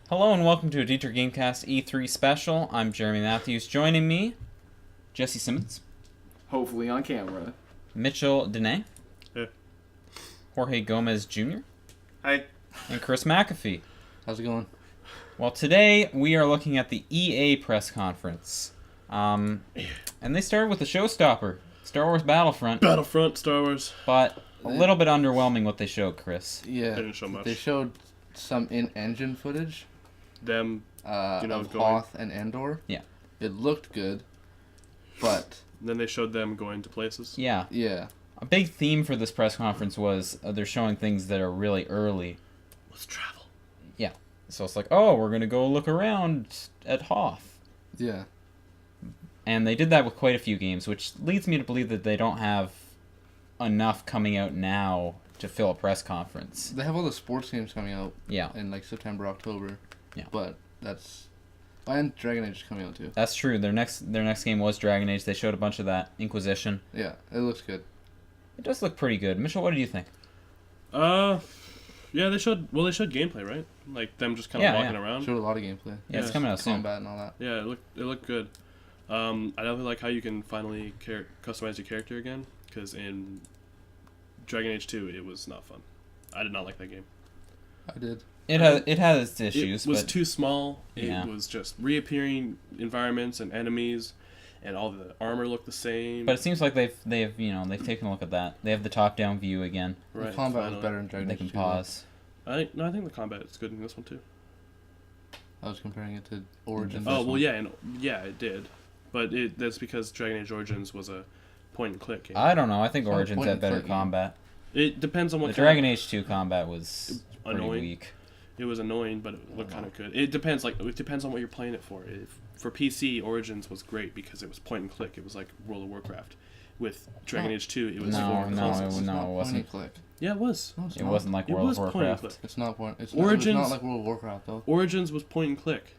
Hello and welcome to a Dieter Gamecast E3 special. I'm Jeremy Matthews. Joining me, Jesse Simmons, Hopefully on camera. Mitchell Dene, Hey. Jorge Gomez Jr., Hi. and Chris McAfee. How's it going? Well, today we are looking at the EA press conference. And they started with the showstopper, Star Wars Battlefront, Battlefront, Star Wars. but a little bit underwhelming what they showed, Chris. Yeah, They didn't show much. They showed some in-engine footage Them, of going. Hoth and Andor. Yeah. It looked good, but then they showed them going to places. Yeah. yeah, A big theme for this press conference was they're showing things that are really early. Let's travel. So it's like, oh, we're going to go look around at Hoth. yeah. And they did that with quite a few games, which leads me to believe that they don't have enough coming out now to fill a press conference. They have all the sports games coming out Yeah, in like September, October. Yeah. But that's and Dragon Age is coming out too. that's true. Their next game was Dragon Age. They showed a bunch of that. Inquisition. Yeah, it looks good. It does look pretty good. Mitchell, what did you think? Yeah, they showed gameplay, right? Like them just kind of Yeah, walking yeah. around. Showed a lot of gameplay. Yeah, it's Yeah. coming out soon. Combat and all that. Yeah, it looked good. I definitely like how you can finally customize your character again, because in Dragon Age 2 it was not fun. I did not like that game. I did. It has its issues, It was but too small. Yeah. It was just reappearing environments and enemies, and all the armor looked the same. it seems like they've taken a look at that. They have the top-down view again. right, The combat finally. was better in Dragon They Age can 2. pause. I think the combat is good in this one too. I was comparing it to Origins. Oh well, yeah, it did, but that's because Dragon Age Origins was a point and click game. I don't know. I think It's not a Origins point had and better click game. combat. It depends on The what Dragon Age 2 combat was pretty annoying. weak. It was annoying, but it looked kind of good. It depends. It depends on what you're playing it for. For PC, Origins was great because it was point and click. It was like World of Warcraft. With Dragon No. Age 2, it was No, more no, consoles. It's no, not it point wasn't. and click. Yeah, it was. No, it's It not. wasn't like It World was of point and Warcraft. click. It's not point. It's Origins- not like World of Warcraft though. Origins was point and click.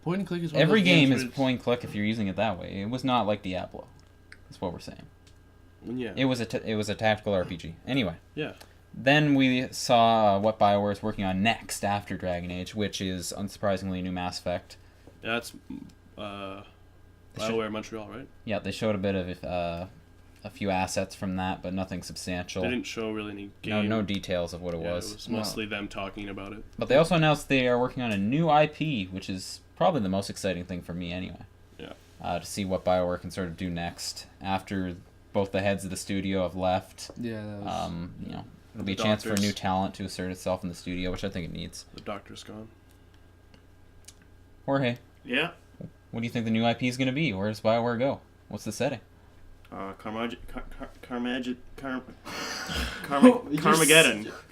Point and click is one of Every those game games is where it's- point and click if you're using it that way. It was not like Diablo. That's what we're saying. Yeah. It was a tactical RPG. Anyway, Yeah. then we saw what BioWare is working on next after Dragon Age, which is unsurprisingly a new Mass Effect. That's BioWare Montreal, right? Yeah, they showed a bit of a few assets from that, but nothing substantial. They didn't show really any game. No details of what it Yeah, was. It was mostly them talking about it. But they also announced they are working on a new IP, which is probably the most exciting thing for me anyway. Yeah. To see what BioWare can sort of do next after both the heads of the studio have left. Yeah, that was. It'll be a The chance for doctors. new talent to assert itself in the studio, which I think it needs. The Doctor's gone. Jorge, Yeah. what do you think the new IP is going to be? Where does BioWare go? What's the setting? Carmageddon.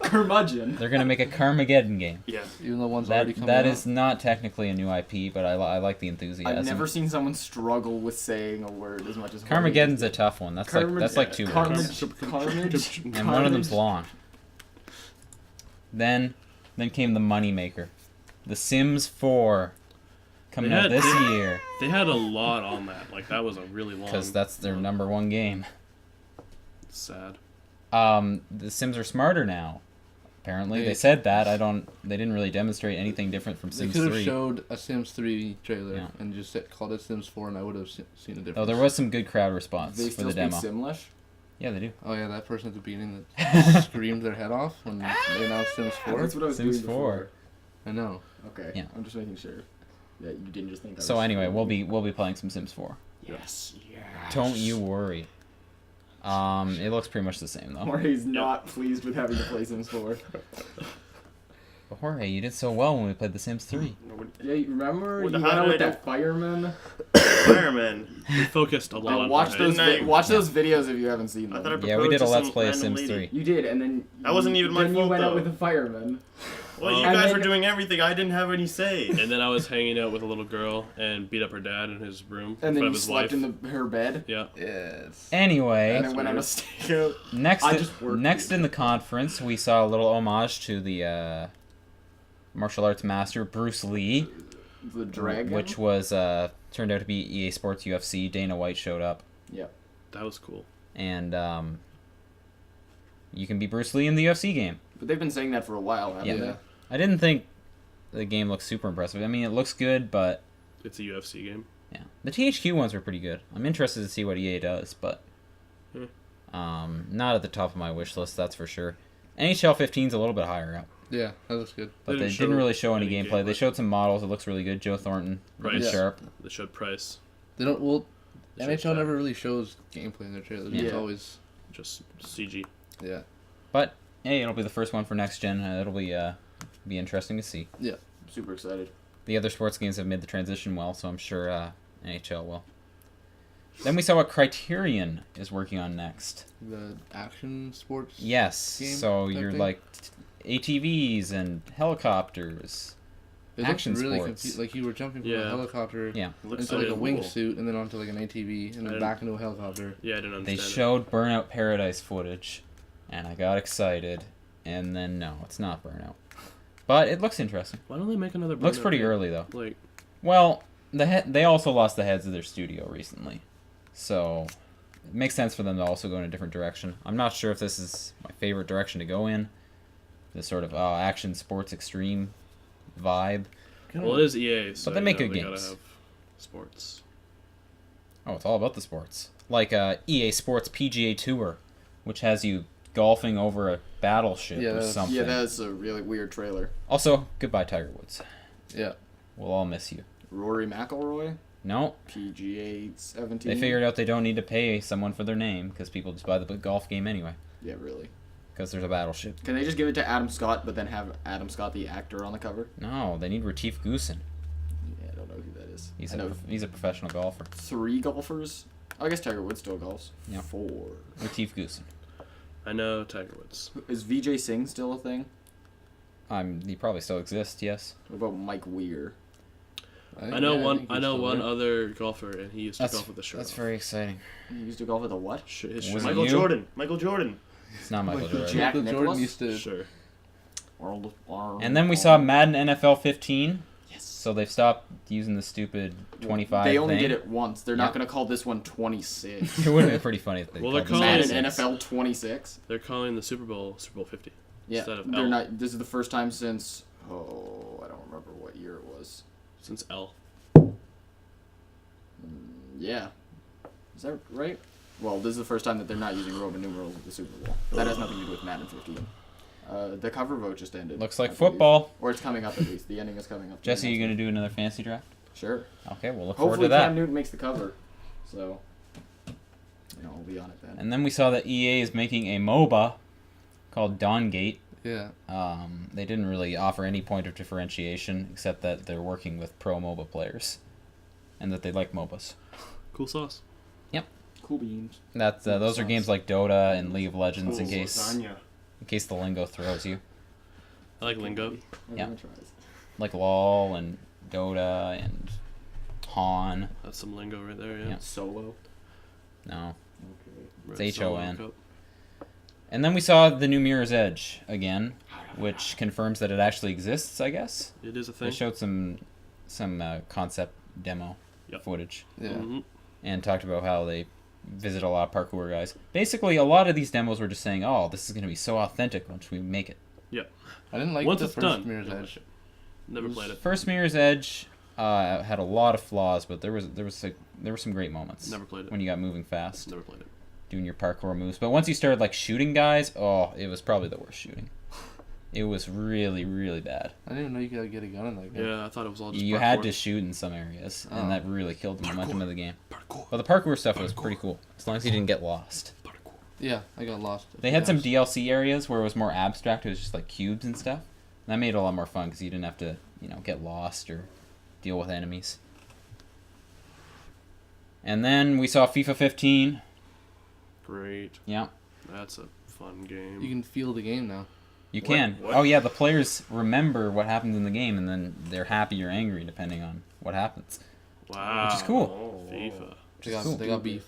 Curmudgeon. They're going to make a Carmageddon game. Yeah. Even though one's already coming That out. is not technically a new IP, but I like the enthusiasm. I've never seen someone struggle with saying a word as much as Carmageddon's a tough one. That's like two words. Carnage. And one of them's long. Then came the moneymaker. The Sims 4 coming They out had- this year They had a lot on that. Like that was a really long. because that's their number one game. Sad. The Sims are smarter now. Apparently, they said that. They didn't really demonstrate anything different from They Sims could have 3. showed a Sims 3 trailer Yeah. and just called it Sims 4, and I would have seen a difference. Oh, there was some good crowd response They for still the speak demo. Simlish? Yeah, they do. Oh yeah, that person at the beginning that screamed their head off when they announced Sims 4. That's what I was Sims doing 4. before. I know. Okay. Yeah. I'm just making sure. Yeah, you didn't just think I So was anyway, screaming. we'll be playing some Sims 4. Yes. Yes. Don't you worry. It looks pretty much the same though. Jorge's not pleased with having to play Sims 4. But Jorge, you did so well when we played The Sims 3. Yeah, you remember What you the went hell out did with I that fireman? Fireman. We focused a lot on Watch Fortnite. those those videos if you haven't seen I them. thought I Yeah, we did a proposed to Let's some Play of random Sims lady. 3. You did, and then That wasn't even my then fault, you went out though. with the fireman. Well, you Well, guys and were then- doing everything. I didn't have any say. And then I was hanging out with a little girl and beat up her dad in his room And then in front of you his slept wife. in her bed. Yeah. Yes. Anyway, And then went on a stakeout. next I just worked next it. in the conference, we saw a little homage to the martial arts master Bruce Lee, The dragon. which was turned out to be EA Sports UFC. Dana White showed up, Yeah. That was cool. and you can be Bruce Lee in the UFC game. But they've been saying that for a while, haven't Yeah. they? I didn't think the game looks super impressive. I mean, it looks good, but It's a UFC game. yeah, the THQ ones were pretty good. I'm interested to see what EA does, but not at the top of my wish list, that's for sure. NHL 15's a little bit higher up, Yeah, that looks good. but They they didn't didn't show really show any any gameplay. They gameplay. showed some models. It looks really good. Joe Thornton, looking Price. sharp. They showed Price. They don't. Well, They showed NHL Stat. never really shows gameplay in their trailers. It's Yeah. always Just CG. yeah. But hey, it'll be the first one for next gen. It'll be interesting to see. Super excited. The other sports games have made the transition well, so I'm sure NHL will. Then we saw what Criterion is working on next. The action sports. Yes, Game so type you're thing? like ATVs and helicopters. It looked action really sports. like you were jumping from Yeah. a helicopter Yeah. Looks into like a cool. wingsuit and then onto like an ATV and I then didn't- back into a helicopter. Yeah, I didn't They understand. showed Burnout Paradise footage, and I got excited, and then no, it's not Burnout. But it looks interesting. Why don't they make another? Looks Burnout pretty game? early though. Like, Well, they also lost the heads of their studio recently, so it makes sense for them to also go in a different direction. I'm not sure if this is my favorite direction to go in. This sort of action sports extreme vibe. well, it is EA, so they make you know, good they games. gotta have sports. Oh, it's all about the sports. Like EA Sports PGA Tour, which has you golfing over a battleship Yeah, or that's- something. Yeah, that's a really weird trailer. Also, goodbye Tiger Woods. Yeah. We'll all miss you. Rory McIlroy, No, PGA 17. they figured out they don't need to pay someone for their name because people just buy the golf game anyway Yeah, really. because there's a battleship. Can they just give it to Adam Scott, but then have Adam Scott the actor on the cover? No, they need Retief Goosen. Yeah, I don't know who that is. He's I know a professional golfer. 3 golfers. I guess Tiger Woods still golfs. Yeah. 4. Retief Goosen. I know Tiger Woods. Is VJ Singh still a thing? He probably still exists. Yes. What about Mike Weir? I know one. think I he's know still one there. other golfer, and he used to golf with the shirt that's off. very exciting. He used to golf with a what? His Was shirt it Michael you? Jordan. Michael Jordan. It's not Michael Like Jordan. Jack Michael Nicklaus? Jordan used to. Sure. And then we saw Madden NFL 15. Yes. So they've stopped using the stupid 25 They only thing. did it once. They're Yep. not going to call this one 26. It would have been pretty funny if they Well, called they're it calling Madden Madden 6. NFL 26. They're calling the Super Bowl 50 Yeah, instead of they're L. not. This is the first time since I don't remember what year it was. Since L. Yeah, is that right? Well, this is the first time that they're not using Roman numerals at the Super Bowl. That has nothing to do with Madden 15. The cover vote just ended. Looks like I believe. football. Or it's coming up at least. The ending is coming up. Jesse, you gonna do another fantasy draft? Sure. Okay, we'll look forward Hopefully to that. Cam Newton makes the cover. So, I'll be on it then. And then we saw that EA is making a MOBA called Dawngate. Yeah. They didn't really offer any point of differentiation except that they're working with pro MOBA players, and that they like MOBAs. Cool sauce. Cool beans. That's those are games like Dota and League of Legends Cool in case lasagna. the lingo throws you, I like lingo. Yeah. Everyone tries. like LOL and Dota and Han. That's some lingo right there. Yeah. Yeah. Solo. No, Red It's Solo HON. Cup. and then we saw the new Mirror's Edge again, which confirms that it actually exists. I guess It is a they thing. showed some concept demo Yep. footage. Yeah. Mhm. And talked about how they visit a lot of parkour guys. Basically, a lot of these demos were just saying, "Oh, this is going to be so authentic once we make it." I didn't like Once the it's first done, Mirror's you'll like Edge. it. Never played it. First Mirror's Edge had a lot of flaws, but there were some great moments Never played it. when you got moving fast, Never played it. doing your parkour moves. But once you started like shooting guys, oh, it was probably the worst shooting. It was really, really bad. I didn't even know you could get a gun in that game. Yeah, I thought it was all just You parkour. had to shoot in some areas, Oh. and that really killed the momentum of the game. Parkour. But the parkour stuff was pretty cool, as long as you didn't get lost. Parkour. Yeah, I got lost. They had some Yeah. DLC areas where it was more abstract. It was just like cubes and stuff. And that made it a lot more fun because you didn't have to, get lost or deal with enemies. And then we saw FIFA 15. Great. Yeah, That's a fun game. You can feel the game now. you What- can. what? Oh yeah, the players remember what happens in the game, and then they're happy or angry depending on what happens. Wow. Which is cool. FIFA. They got, cool. they got beef.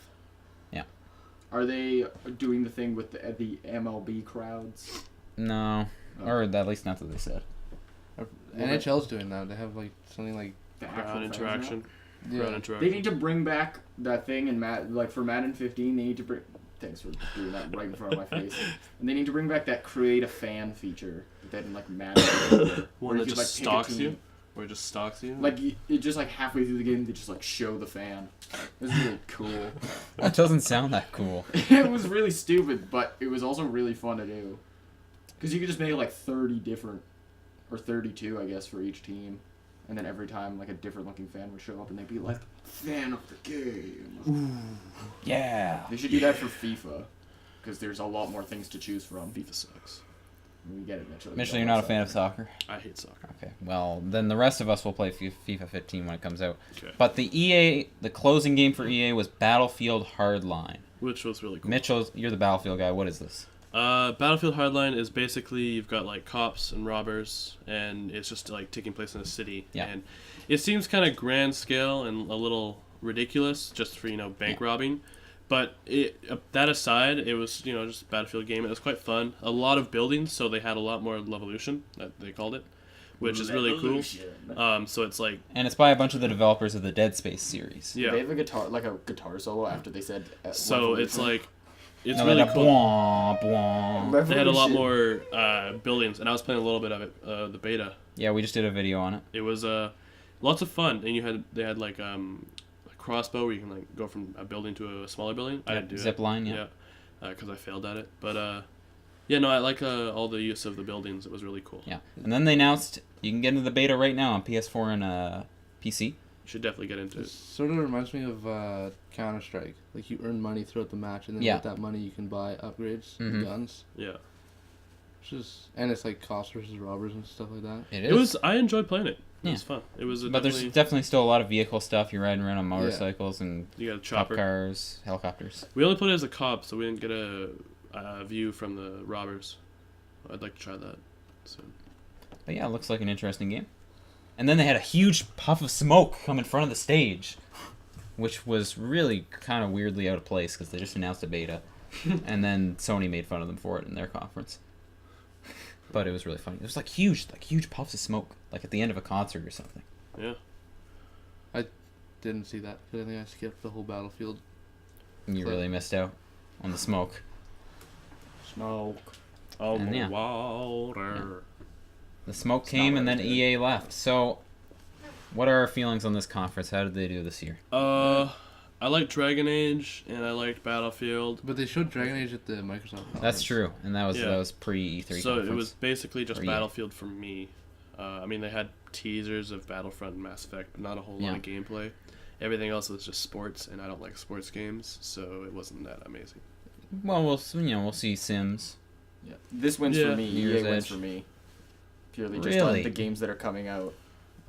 Are they doing the thing with the MLB crowds? No, Oh. or at least that's what they said. NHL's doing that. They have like something like The actual Crowd fans interaction. now? Crowd yeah. interaction. They need to bring back that thing in like for Madden 15. They need to bring. Thanks for doing that right in front of my face. And they need to bring back that create a fan feature that they had in like Madden. One where that you could, just pick a stalks team. you, or it just stalks you. Like it just like halfway through the game, they just like show the fan. It was really cool. That doesn't sound that cool. It was really stupid, but it was also really fun to do. Because you could just make like 30 different, or 32, I guess, for each team. And then every time, like, a different looking fan would show up and they'd be like, fan of the game. Yeah. They should do that for FIFA. Because there's a lot more things to choose from. FIFA sucks. We get it, Mitchell. Mitchell, you're not a fan of soccer? I hate soccer. Okay, well, then the rest of us will play FIFA 15 when it comes out. Okay. But the closing game for EA was Battlefield Hardline. Which was really cool. Mitchell, you're the Battlefield guy. What is this? Battlefield Hardline is basically you've got like cops and robbers, and it's just like taking place in a city. Yeah. And it seems kind of grand scale and a little ridiculous, just for bank robbing. But that aside, it was just a Battlefield game. It was quite fun. A lot of buildings, so they had a lot more Levolution, that they called it, which is really cool. So it's like And it's by a bunch of the developers of the Dead Space series. yeah. They have a guitar solo after they said. So it's like it's No, really that cool. bwah, bwah. They had a lot more buildings, and I was playing a little bit of it, the beta. Yeah, we just did a video on it. It was lots of fun, and they had like a crossbow where you can like go from a building to a smaller building. I Yep, didn't do zip that. line, yeah. because I failed at it. But yeah, no, I like all the use of the buildings. It was really cool. Yeah. And then they announced you can get into the beta right now on PS4 and PC. You should definitely get into It it. sort of reminds me of Counter-Strike. Like, you earn money throughout the match, and then Yeah. with that money you can buy upgrades Mhm. and guns. Yeah, And it's like cops versus robbers and stuff like that. It it was. I enjoyed playing it. It Yeah. was fun. It was But there's definitely still a lot of vehicle stuff. You're riding around on motorcycles and you got a cop chopper. cars, helicopters. We only played it as a cop, so we didn't get a view from the robbers. I'd like to try that soon. But yeah, it looks like an interesting game. And then they had a huge puff of smoke come in front of the stage, which was really kind of weirdly out of place because they just announced a beta, and then Sony made fun of them for it in their conference. But it was really funny. It was like huge puffs of smoke, like at the end of a concert or something. Yeah. Didn't see that because I think I skipped the whole Battlefield. And you really missed out on the smoke. Smoke. Oh, And yeah. water. The smoke It's came not and then really good. EA left. So, what are our feelings on this conference? How did they do this year? I liked Dragon Age and I liked Battlefield. But they showed Dragon Age at the Microsoft conference. That's true, and that Yeah. was pre E3 So conference. it was basically just Or EA. Battlefield for me. I mean, they had teasers of Battlefront and Mass Effect, but not a whole lot Yeah. of gameplay. Everything else was just sports, and I don't like sports games, so it wasn't that amazing. Well, we'll see Sims. Yeah. This wins Yeah. for me. Mirror's EA wins Edge. for me. Purely just Really? on the games that are coming out.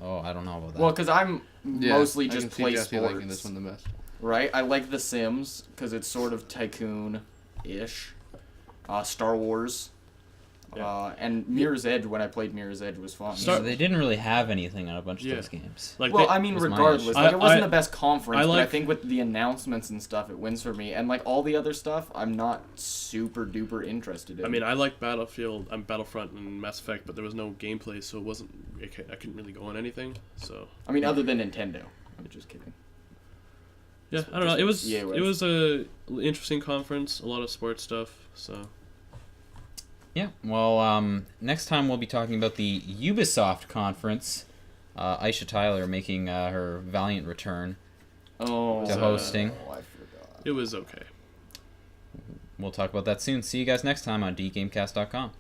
Oh, I don't know about that. Well, because I'm Yeah, mostly I just can see play Jesse liking this sports. one the best. Right? I like The Sims because it's sort of tycoon-ish. Star Wars. Yeah. And Mirror's Edge, when I played Mirror's Edge, was fun. So they didn't really have anything on a bunch of Yeah. those games. Like, Well, they- I mean, was my regardless, issue. like it wasn't I- the best conference, I but I like- think with the announcements and stuff, it wins for me. And like all the other stuff, I'm not super duper interested in. I mean, I like Battlefield, Battlefront and Mass Effect, but there was no gameplay, so it wasn't. I couldn't really go on anything. So other than Nintendo. I'm just kidding. yeah, Just- I don't know. It was EA it was a interesting conference, a lot of sports stuff. So Yeah. Well, next time we'll be talking about the Ubisoft conference. Aisha Tyler making her valiant return Oh, to hosting. I forgot. it was okay. We'll talk about that soon. See you guys next time on dgamecast.com.